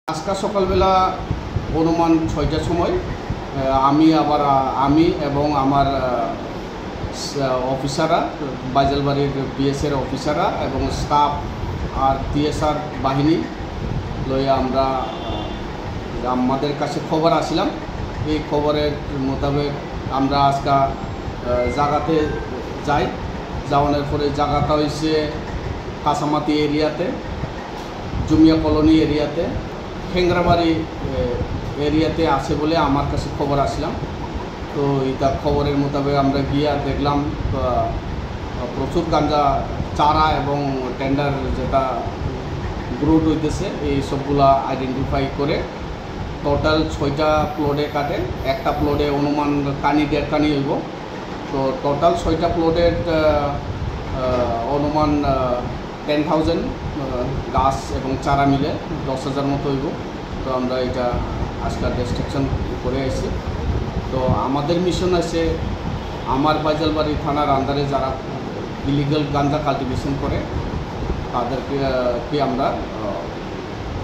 আজকে সকালবেলা অনুমান ৬টার সময় আমি এবং আমার অফিসাররা বাইজালবাড়ির বিএসএর অফিসাররা এবং স্টাফ আর টিএসআর বাহিনী লইয়া আমরা আমাদের কাছে খবর আসিলাম। এই খবরের মোতাবেক আমরা আজকে জায়গাতে যাই। যাওয়ানোর পরে জায়গাটা হয়েছে কাঁচামাটি এরিয়াতে, জুমিয়া কলোনি এরিয়াতে, খেংরাবাড়ি এরিয়াতে আছে বলে আমার কাছে খবর আসলাম। তো এটা খবরের মোতাবেক আমরা গিয়ে দেখলাম প্রচুর গাঁজা চারা এবং টেন্ডার যেটা গ্রোথ হইতেছে এই সবগুলা আইডেন্টিফাই করে টোটাল 6টা প্লটে কাটে। একটা প্লটে অনুমান কানি 1.5 কানি হইব। তো টোটাল 6টা প্লটের অনুমান 10,000 গাছ এবং চারা মিলে 10,000 মতো হইব। তো আমরা এটা আজকাল ডিস্ট্রাকশন করে আসছি। তো আমাদের মিশন আছে আমার বাইজালবাড়ি থানার আন্ডারে যারা ইলিগাল গাঁজা কাল্টিভেশন করে তাদেরকে আমরা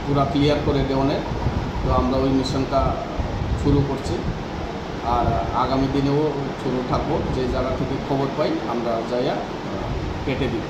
পুরা ক্লিয়ার করে দেওয়ানের। তো আমরা ওই মিশনটা শুরু করছি আর আগামী দিনেও শুরু থাকবো। যে জায়গা থেকে খবর পাই আমরা যাইয়া কেটে দিব।